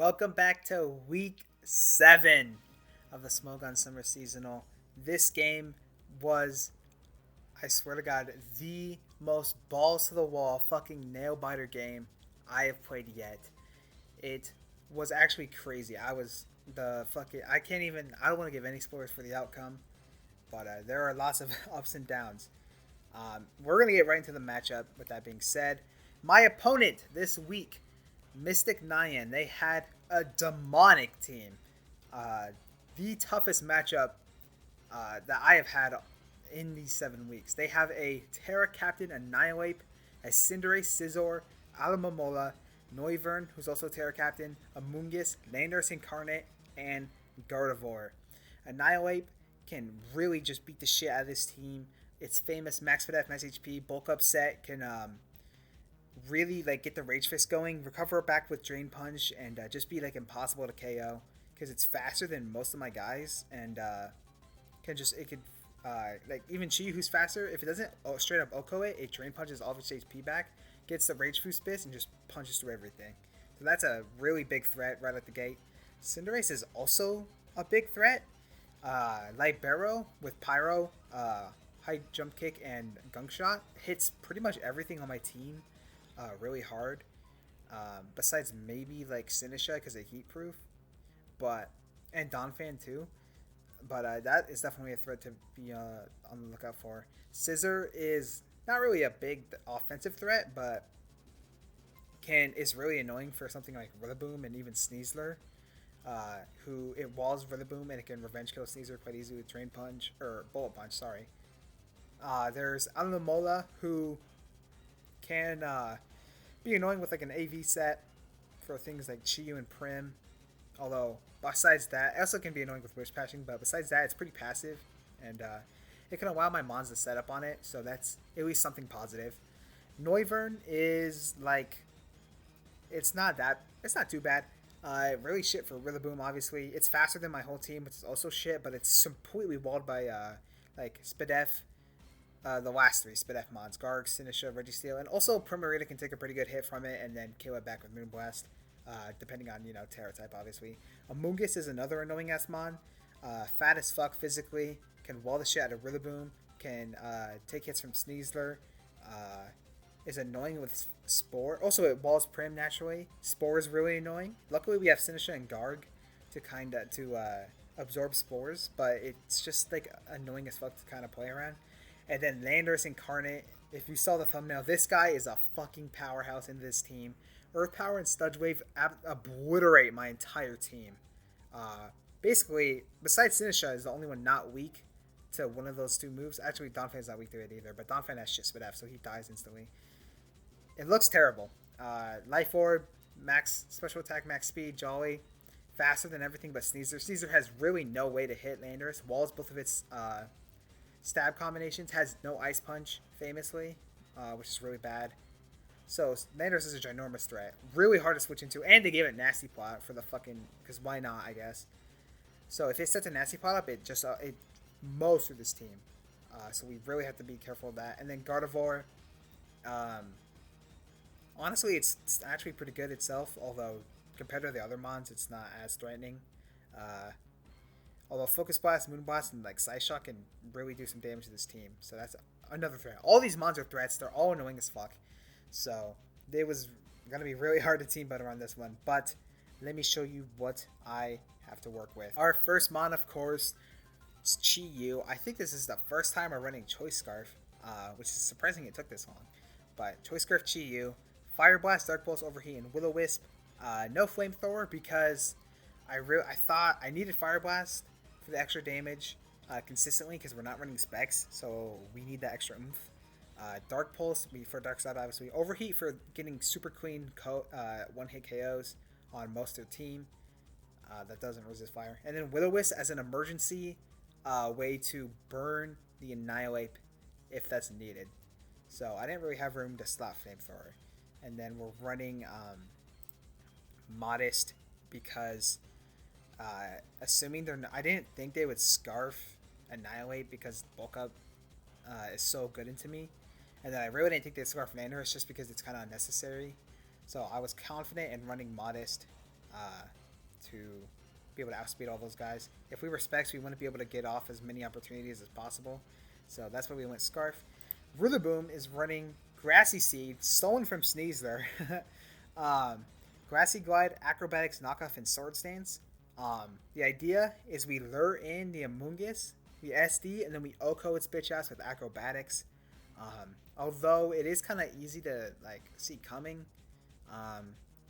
Welcome back to week 7 of the Smogon Summer Seasonal. This game was, I swear to God, the most balls to the wall fucking nail biter game I have played yet. It was actually crazy. I can't even, I don't want to give any spoilers for the outcome, but there are lots of ups and downs. We're going to get right into the matchup. With that being said, my opponent this week, Mystic Nyan, they had a demonic team. Uh, the toughest matchup that I have had in these 7 weeks. They have a Terra Captain Annihilate, a Cinderace Scizor, Alamomola, Noivern, who's also Terra Captain, Amoonguss, Landorus Incarnate, and Gardevoir. Annihilate can really just beat the shit out of this team. Its famous Max Fidef, Max HP, bulk up set can really get the Rage Fist going, recover it back with Drain Punch, and just be impossible to KO because it's faster than most of my guys, and even Chi, who's faster, if it doesn't straight up Oko it Drain Punches all of its HP back, gets the Rage Fist and just punches through everything. So that's a really big threat right at the gate. Cinderace is also a big threat. Libero with Pyro, High Jump Kick, and Gunk Shot hits pretty much everything on my team really hard. Besides maybe Sinisha because they heat proof, and Donphan too. But that is definitely a threat to be on the lookout for. Scizor is not really a big offensive threat, but is really annoying for something like Rillaboom and even Sneasler, who it walls Rillaboom and it can revenge kill Sneasler quite easily with Drain Punch or Bullet Punch. Sorry. There's Alamomola, who can be annoying with an AV set for things like Chiyu and Prim. Although, besides that, it also can be annoying with Wish Patching, but besides that, it's pretty passive, and it can allow my Mons to set up on it, so that's at least something positive. Noivern is, it's not too bad. Really shit for Rillaboom, obviously. It's faster than my whole team, which is also shit, but it's completely walled by, Spadef, the last 3 Spadef mods, Garg, Sinisha, Registeel, and also Primarina can take a pretty good hit from it and then kill it back with Moonblast, depending on, Terra type, obviously. Amoonguss is another annoying ass mod. Fat as fuck physically, can wall the shit out of Rillaboom, can take hits from Sneasler, is annoying with Spore. Also, it walls Prim naturally. Spore is really annoying. Luckily, we have Sinisha and Garg to absorb Spores, but it's just annoying as fuck to kind of play around. And then Landorus Incarnate. If you saw the thumbnail, this guy is a fucking powerhouse in this team. Earth Power and Sludge Wave obliterate my entire team. Basically, besides Sinisha, is the only one not weak to one of those 2 moves. Actually, Donphan's not weak to it either, but Donphan has shit Spadef, so he dies instantly. It looks terrible. Life Orb, max special attack, max speed, Jolly, faster than everything but Sneasler. Sneasler has really no way to hit Landorus. Walls both of its stab combinations, has no Ice Punch, famously, which is really bad. So Landorus is a ginormous threat. Really hard to switch into, and they gave it Nasty Plot for the fucking, because why not, I guess. So if it sets a Nasty Plot up, it just, it mows through this team. So we really have to be careful of that. And then Gardevoir, honestly, it's actually pretty good itself, although compared to the other mons, it's not as threatening. Although Focus Blast, Moon Blast, and Side Shock can really do some damage to this team. So that's another threat. All these mons are threats. They're all annoying as fuck. So it was going to be really hard to team better on this one. But let me show you what I have to work with. Our first mon, of course, is Chi-Yu. I think this is the first time we're running Choice Scarf, which is surprising it took this long. But Choice Scarf Chi-Yu, Fire Blast, Dark Pulse, Overheat, and Will-O-Wisp. No Flamethrower because I thought I needed Fire Blast for the extra damage consistently because we're not running specs, so we need that extra oomph. Dark Pulse for Dark Side, obviously. Overheat for getting super clean one-hit KOs on most of the team that doesn't resist fire. And then Will-O-Wisp as an emergency way to burn the Annihilate if that's needed. So I didn't really have room to slot Flamethrower. And then we're running Modest because assuming I didn't think they would Scarf Annihilate because bulk up is so good into me, and then I really didn't think they'd Scarf Landorus just because it's kind of unnecessary. So I was confident in running Modest to be able to outspeed all those guys. If we were Specs, we want to be able to get off as many opportunities as possible. So that's why we went Scarf. Rillaboom is running Grassy Seed, stolen from Sneasler. Grassy Glide, Acrobatics, Knockoff, and Sword Stance. The idea is we lure in the Amoonguss, we SD, and then we OHKO its bitch ass with Acrobatics. Although it is kind of easy to like see coming,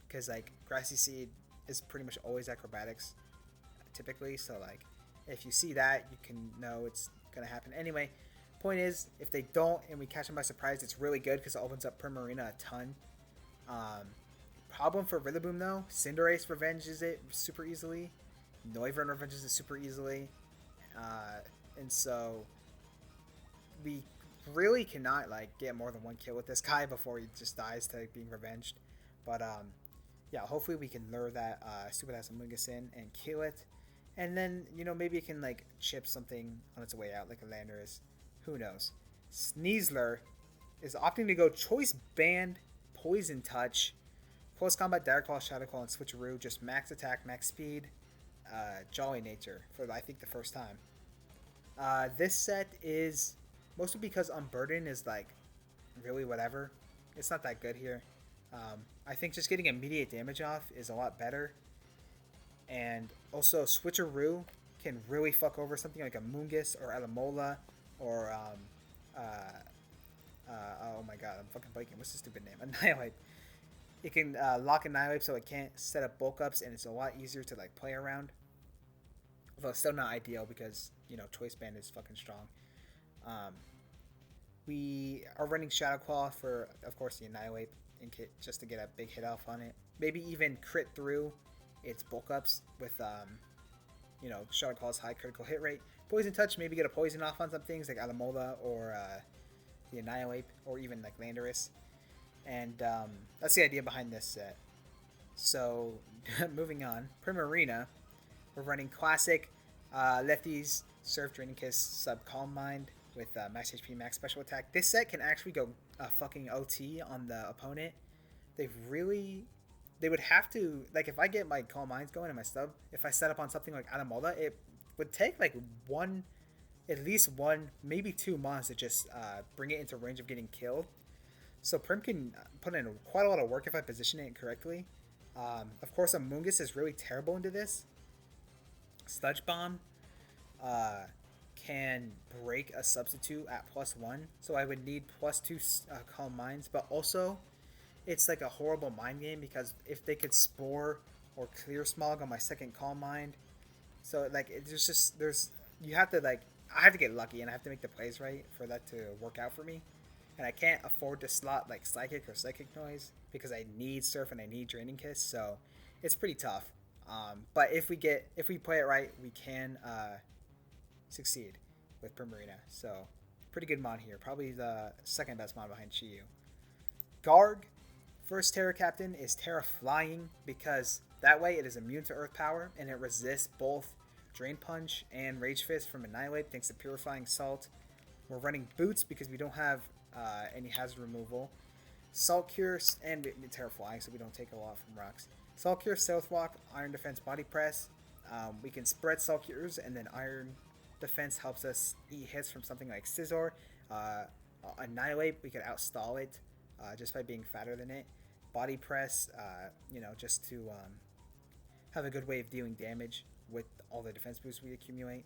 because like Grassy Seed is pretty much always Acrobatics, typically. So like, if you see that, you can know it's gonna happen. Anyway, point is, if they don't and we catch them by surprise, it's really good because it opens up Primarina a ton. Problem for Rillaboom though, Cinderace revenges it super easily, Noivern revenges it super easily, and so we really cannot like get more than one kill with this guy before he just dies to being revenged. But yeah, hopefully we can lure that stupid ass Amoonguss in and kill it, and then maybe it can like chip something on its way out like a Landorus. Who knows? Sneasler is opting to go Choice Band, Poison Touch, Close Combat, Dire Claw, Shadow Claw, and Switcheroo. Just max attack, max speed, Jolly Nature for I think the first time. This set is mostly because Unburden is like really whatever. It's not that good here. I think just getting immediate damage off is a lot better. And also Switcheroo can really fuck over something like a Moongus or Alamola or oh my god, I'm fucking blanking. What's the stupid name? Annihilate. It can lock Annihilate so it can't set up bulk ups, and it's a lot easier to like play around. Although it's still not ideal because Choice Band is fucking strong. We are running Shadow Claw for, of course, the Annihilate in kit just to get a big hit off on it. Maybe even crit through its bulk ups with Shadow Claw's high critical hit rate. Poison Touch, maybe get a poison off on some things like Alamola or the Annihilate, or even like Landorus. And that's the idea behind this set. So, moving on. Primarina, we're running Classic, Lefties, Surf, Draining Kiss, Sub, Calm Mind with Max HP, Max Special Attack. This set can actually go fucking OT on the opponent. They would have to, like if I get my Calm Minds going and my Sub, if I set up on something like Adamola, it would take like at least one, maybe two mons to just bring it into range of getting killed. So Prim can put in quite a lot of work if I position it correctly. Of course, Amoonguss is really terrible into this. Sludge Bomb can break a substitute at +1, so I would need +2 Calm Minds, but also it's like a horrible mind game because if they could Spore or Clear Smog on my second Calm Mind, so like you have to like, I have to get lucky and I have to make the plays right for that to work out for me. And I can't afford to slot like Psychic or Psychic Noise because I need Surf and I need Draining Kiss, so it's pretty tough. But if we play it right, we can succeed with Primarina. So pretty good mod here. Probably the second best mod behind Chiyu. Garg, first Terra Captain, is Terra Flying because that way it is immune to Earth Power and it resists both Drain Punch and Rage Fist from Annihilate thanks to Purifying Salt. We're running Boots because we don't have any hazard removal. Salt Cure, and Terra Flying so we don't take a lot from rocks. Salt Cure, Stealth Walk, Iron Defense, Body Press. We can spread Salt Cures, and then Iron Defense helps us eat hits from something like Scizor. Annihilate, we could outstall it just by being fatter than it. Body Press, just to have a good way of dealing damage with all the defense boosts we accumulate.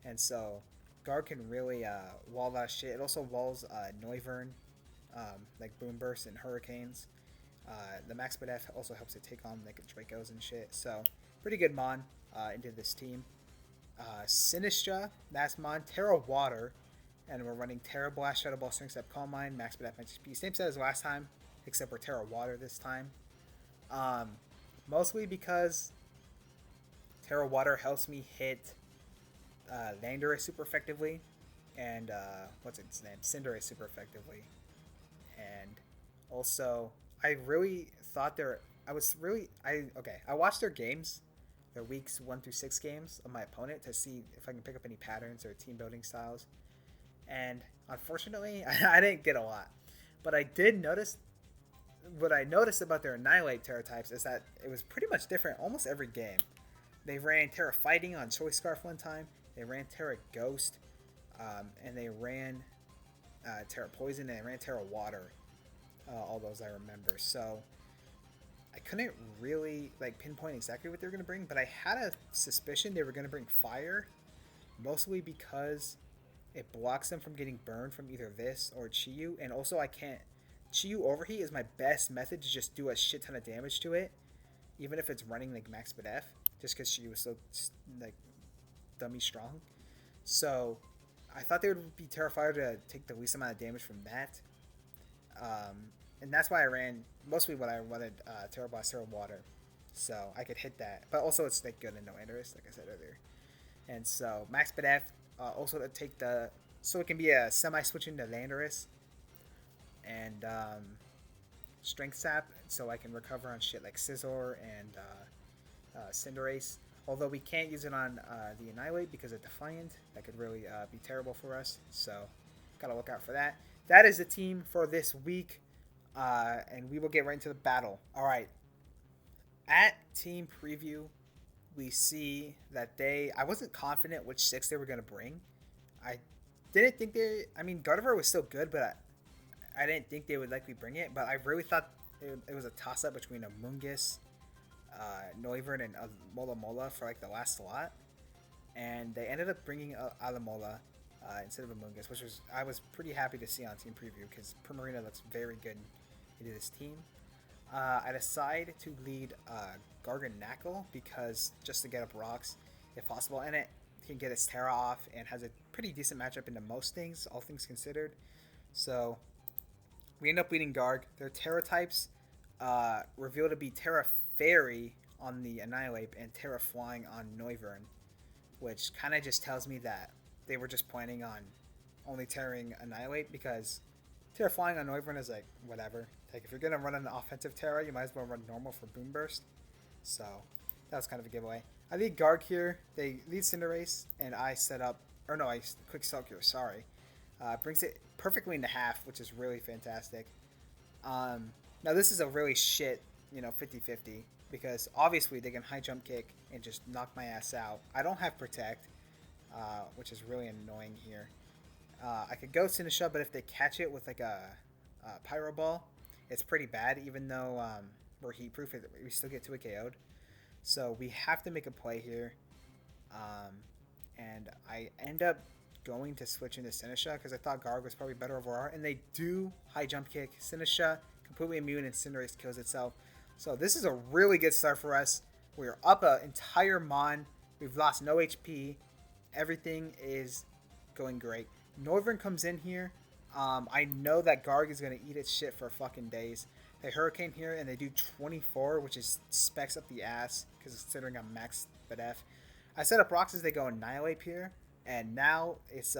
And so Guard can really wall that shit. It also walls Noivern, like Boom Bursts and Hurricanes. The Max Speed F also helps it take on like Dracos and shit. So pretty good mon into this team. Sinistra, last mon, Terra Water, and we're running Terra Blast, Shadow Ball, Strength Step, Calm Mind, Max Speed F, Max HP. Same set as last time, except for Terra Water this time. Mostly because Terra Water helps me hit Landorus super effectively, and what's its name? Cinderace super effectively. And also, I really thought I watched their games, their weeks 1 through 6 games of my opponent to see if I can pick up any patterns or team building styles. And unfortunately, I didn't get a lot. But I did notice what I noticed about their Annihilate Terra types is that it was pretty much different almost every game. They ran Terra Fighting on Choice Scarf one time. They ran Terra Ghost, and they ran Terra Poison, and they ran Terra Water. All those I remember. So I couldn't really like pinpoint exactly what they were going to bring, but I had a suspicion they were going to bring Fire, mostly because it blocks them from getting burned from either this or Chiyu, and also I can't. Chiyu Overheat is my best method to just do a shit ton of damage to it, even if it's running like max BF, just because Chiyu was so like dummy strong. So I thought they would be terrified to take the least amount of damage from that. And that's why I ran mostly what I wanted, Terra Blast, Terra Water, so I could hit that. But also it's like good and no Andorus, like I said earlier. And so Max BF, also to take the, so it can be a semi switch into Landorus, and Strength Sap, so I can recover on shit like Scizor and Cinderace. Although we can't use it on the Annihilate because of Defiant. That could really be terrible for us. So, gotta look out for that. That is the team for this week. And we will get right into the battle. Alright. At team preview, we see that I wasn't confident which 6 they were going to bring. I didn't think Gardevoir was still good, but I didn't think they would likely bring it. But I really thought it was a toss-up between a Mungus, Noivern, and Mola Mola for like the last slot, and they ended up bringing Alamola instead of a Mungus, which I was pretty happy to see on team preview because Primarina looks very good into this team. I decided to lead Garganacl because just to get up rocks if possible, and it can get its Terra off and has a pretty decent matchup into most things, all things considered. So we end up leading Garg. Their Terra types reveal to be Terra Fairy on the Annihilate and Terra Flying on Noivern, which kind of just tells me that they were just planning on only Terraing Annihilate, because Terra Flying on Noivern is like, whatever. Like, if you're going to run an offensive Terra, you might as well run normal for Boom Burst. So, that was kind of a giveaway. I lead Garg here. They lead Cinderace, and I set up, or no, I Quick Selcure, sorry. Brings it perfectly into half, which is really fantastic. Now, this is a really shit, 50-50, because obviously they can high jump kick and just knock my ass out. I don't have Protect, which is really annoying here. I could go Sinisha, but if they catch it with like a Pyro Ball, it's pretty bad, even though we're heat proof, we still get 2 KO'd. So we have to make a play here. And I end up going to switch into Sinisha because I thought Garg was probably better overall. And they do high jump kick. Sinisha, completely immune, and Cinderace kills itself. So this is a really good start for us. We're up an entire Mon. We've lost no HP. Everything is going great. Noivern comes in here. I know that Garg is going to eat its shit for fucking days. They Hurricane here, and they do 24, which is specs up the ass, because considering I'm max BF. I set up rocks as they go Annihilate here, and now it's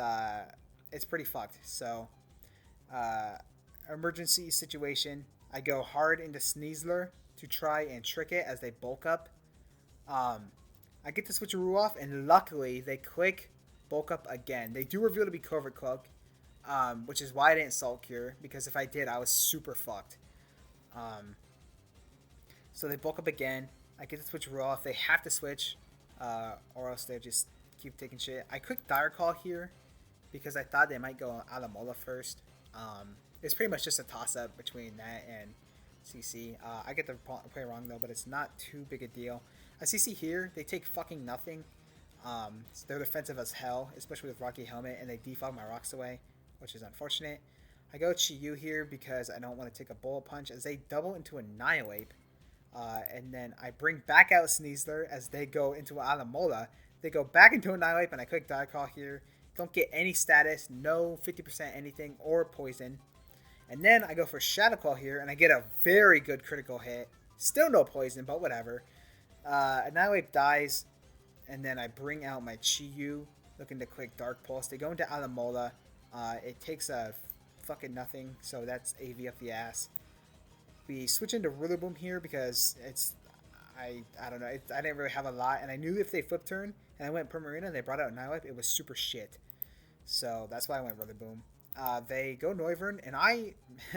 pretty fucked. So, emergency situation. I go hard into Sneasler to try and trick it as they bulk up. I get the switcheroo off, and luckily they click bulk up again. They do reveal to be Covert Cloak, which is why I didn't Salt Cure, because if I did, I was super fucked. So they bulk up again. I get the switcheroo off. They have to switch, or else they just keep taking shit. I clicked Dire Call here because I thought they might go Alamola first. It's pretty much just a toss-up between that and CC. I get the play wrong though, but it's not too big a deal. A CC here, they take fucking nothing. They're defensive as hell, especially with Rocky Helmet, and they defog my rocks away, which is unfortunate. I go Chiyu here because I don't want to take a Bullet Punch as they double into Annihilate. And then I bring back out Sneasler as they go into Alamola. They go back into Annihilate, and I click Die Call here. Don't get any status, no 50% anything, or poison. And then I go for Shadow Claw here, and I get a very good critical hit. Still no poison, but whatever. Annihilate dies, and then I bring out my Chiyu, looking to click Dark Pulse. They go into Alamola. It takes a fucking nothing, so that's AV up the ass. We switch into Rillaboom here because I don't know, I didn't really have a lot, and I knew if they flip turn, and I went Primarina and they brought out Annihilate, it was super shit. So that's why I went Rillaboom. They go Noivern, and I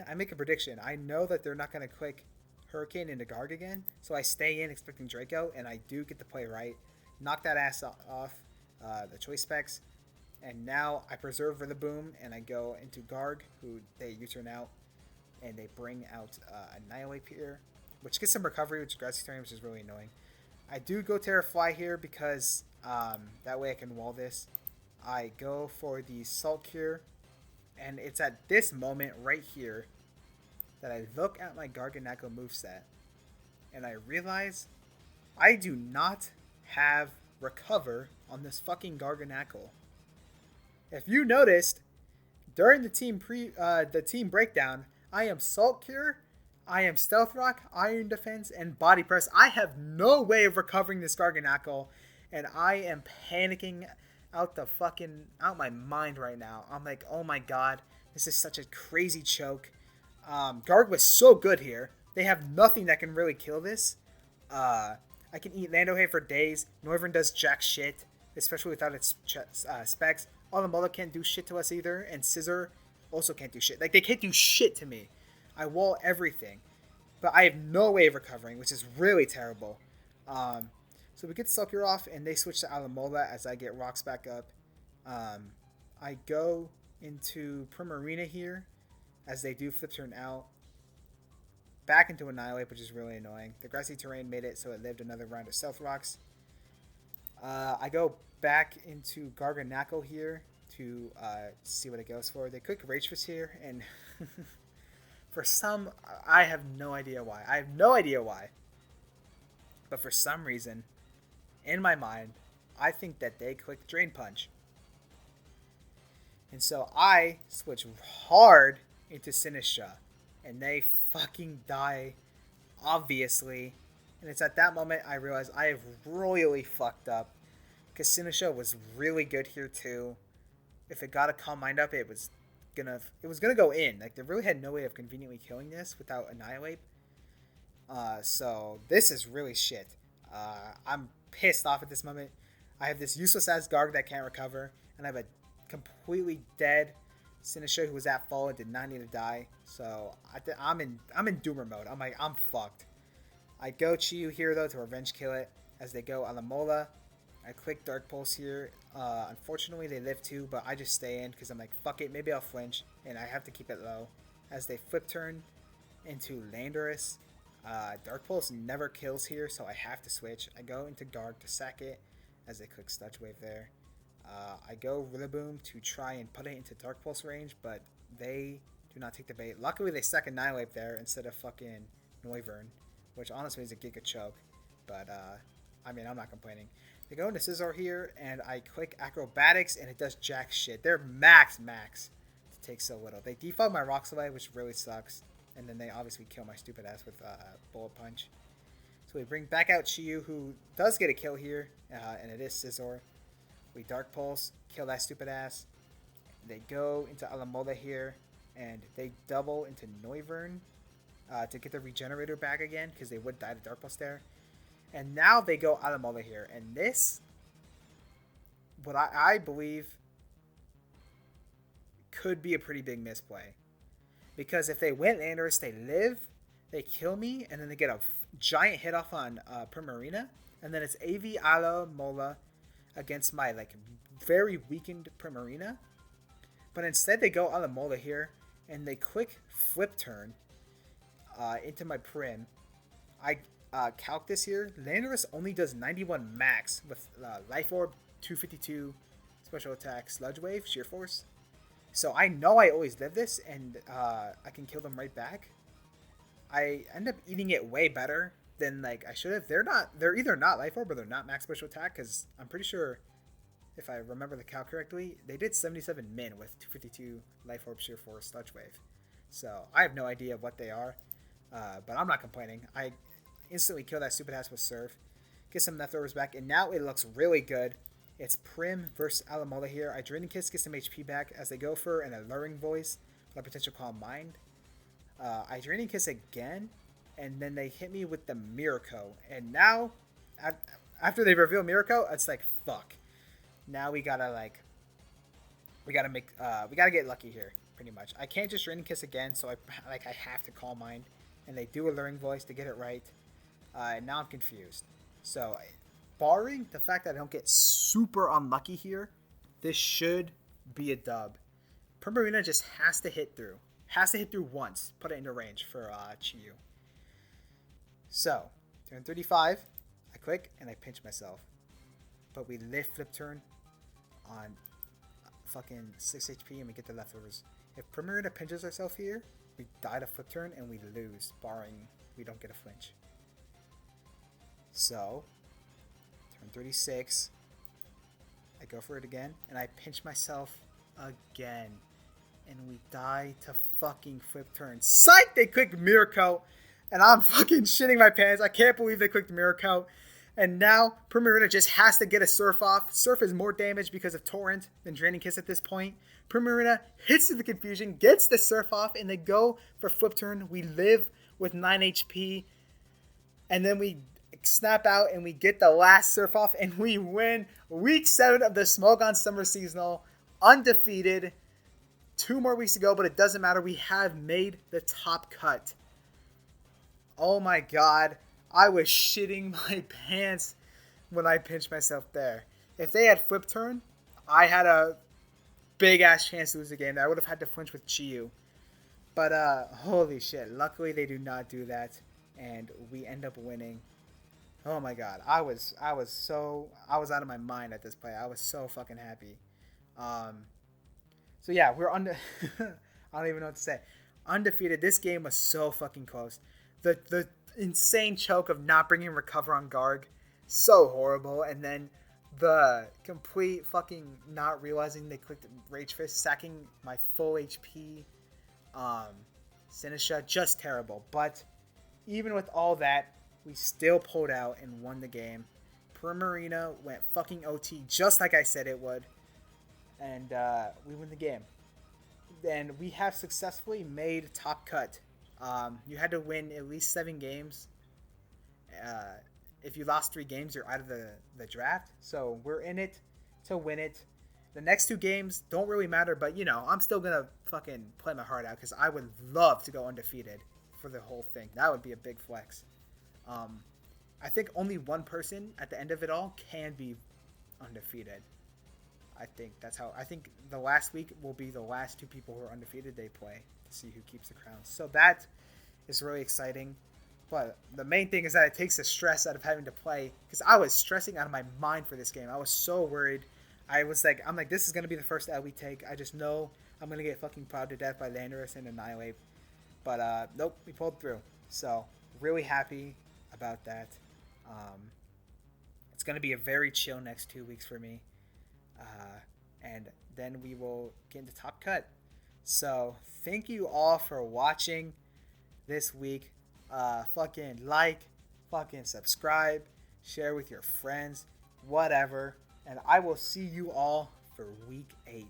I make a prediction. I know that they're not going to click Hurricane into Garg again, so I stay in expecting Draco, and I do get the play right. Knock that ass off the choice specs, and now I preserve Rillaboom, and I go into Garg, who they U-turn out, and they bring out Annihilate here, which gets some recovery, which is Grassy Terrain, which is really annoying. I do go Terrafly here because that way I can wall this. I go for the Salt Cure, and it's at this moment right here that I look at my Garganacl moveset, and I realize I do not have Recover on this fucking Garganacl. If you noticed, during the team breakdown, I am Salt Cure, I am Stealth Rock, Iron Defense, and Body Press. I have no way of recovering this Garganacl, and I am panicking out my mind right now. I'm like, oh my god, this is such a crazy choke. Garg was so good here. They have nothing that can really kill this. I can eat Landohay for days. Noivern does jack shit, especially without its specs. Alamola can't do shit to us either, and Scizor also can't do shit. Like, they can't do shit to me. I wall everything, but I have no way of recovering, which is really terrible. So we get Sucker off, and they switch to Alamola as I get rocks back up. I go into Primarina here, as they do flip turn out. Back into Annihilate, which is really annoying. The Grassy Terrain made it so it lived another round of Stealth Rocks. I go back into Garganacl here to see what it goes for. They click Rage Fist here, and for some, I have no idea why. But for some reason, in my mind, I think that they click Drain Punch. And so I switch hard into Sinistra, and they fucking die, obviously. And it's at that moment I realize I have royally fucked up, because Sinistra was really good here too. If it got a Calm Mind up, it was gonna go in. Like, they really had no way of conveniently killing this without Annihilate. So this is really shit. I'm pissed off at this moment. I have this useless ass Garg that can't recover, and I have a completely dead Sinistra who was at full and did not need to die. So I'm in Doomer mode. I'm like, I'm fucked. I go Chiyu here though to revenge kill it as they go Alamola. I click Dark Pulse here. Unfortunately they live too, but I just stay in because I'm like, fuck it, maybe I'll flinch, and I have to keep it low. As they flip turn into Landorus. Dark Pulse never kills here, so I have to switch. I go into Dark to sack it as they click Sludge Wave there. I go Rillaboom to try and put it into Dark Pulse range, but they do not take the bait. Luckily, they stuck a Annihilate there instead of fucking Noivern, which honestly is a Giga Choke. But, I mean, I'm not complaining. They go into Scizor here, and I click Acrobatics, and it does jack shit. They're max to take so little. They defog my Rocks away, which really sucks. And then they obviously kill my stupid ass with Bullet Punch. So we bring back out Chiyu, who does get a kill here, and it is Scizor. We Dark Pulse, kill that stupid ass. They go into Alamola here, and they double into Noivern to get the Regenerator back again, because they would die to Dark Pulse there. And now they go Alamola here, and this, what I believe, could be a pretty big misplay. Because if they win Landorus, they live, they kill me, and then they get a giant hit off on Primarina, and then it's AV Alamola against my like very weakened Primarina. But instead they go Alamola here, and they quick flip turn into my Prim. I calc this here. Landorus only does 91 max with Life Orb, 252 special attack, Sludge Wave, Sheer Force. So I know I always live this, and I can kill them right back. I end up eating it way better than like I should have. They're either not Life Orb or they're not max special attack, because I'm pretty sure, if I remember the calc correctly, they did 77 min with 252 Life Orb, Sheer Force, Sludge Wave. So I have no idea what they are, but I'm not complaining. I instantly kill that stupid ass with Surf, get some Leftovers back, and now it looks really good. It's Prim versus Alamola here. I Draining Kiss, get some HP back as they go for an Alluring Voice with a potential Calm Mind. I Draining Kiss again, and then they hit me with the Miracle. And now, after they reveal Miracle, it's like, fuck. Now we gotta get lucky here. pretty much. I can't just Draining Kiss again, so I have to Calm Mind, and they do Alluring Voice to get it right. And now I'm confused. So, barring the fact that I don't get super unlucky here, this should be a dub. Primarina just has to hit through. Has to hit through once. Put it into range for Chiyu. So, turn 35. I click and I pinch myself. But we live flip turn on fucking 6 HP and we get the leftovers. If Primarina pinches herself here, we die to flip turn and we lose, barring we don't get a flinch. So, turn 36. I go for it again and I pinch myself again. And we die to fucking flip turn. Psych! They clicked Mirror Coat. And I'm fucking shitting my pants. I can't believe they clicked Mirror Coat. And now Primarina just has to get a Surf off. Surf is more damage because of Torrent than Draining Kiss at this point. Primarina hits the confusion, gets the Surf off, and they go for flip turn. We live with 9 HP. And then we snap out and we get the last Surf off. And we win week 7 of the Smogon Summer Seasonal. Undefeated. 2 more weeks to go, but it doesn't matter. We have made the top cut. Oh my god. I was shitting my pants when I pinched myself there. If they had flip turn, I had a big ass chance to lose the game. I would have had to flinch with Chiyu. But holy shit. Luckily they do not do that. And we end up winning. Oh my god. I was out of my mind at this play. I was so fucking happy. So yeah, we're I don't even know what to say. Undefeated. This game was so fucking close. The insane choke of not bringing Recover on Garg, so horrible. And then the complete fucking not realizing they clicked Rage Fist, sacking my full HP Sinisha, just terrible. But even with all that, we still pulled out and won the game. Primarina went fucking OT just like I said it would. And we win the game. And we have successfully made top cut. You had to win at least 7 games. If you lost 3 games, you're out of the draft. So we're in it to win it. The next 2 games don't really matter, but you know, I'm still gonna fucking play my heart out because I would love to go undefeated for the whole thing. That would be a big flex. I think only one person at the end of it all can be undefeated. I think the last week will be the last 2 people who are undefeated they play to see who keeps the crown. So that is really exciting. But the main thing is that it takes the stress out of having to play, because I was stressing out of my mind for this game. I was so worried. I'm like, this is going to be the first L we take. I just know I'm going to get fucking plowed to death by Landorus and Annihilate. But nope, we pulled through. So really happy about that. It's going to be a very chill next 2 weeks for me. And then we will get into top cut. So thank you all for watching this week. Fucking like, fucking subscribe, share with your friends, whatever. And I will see you all for week 8.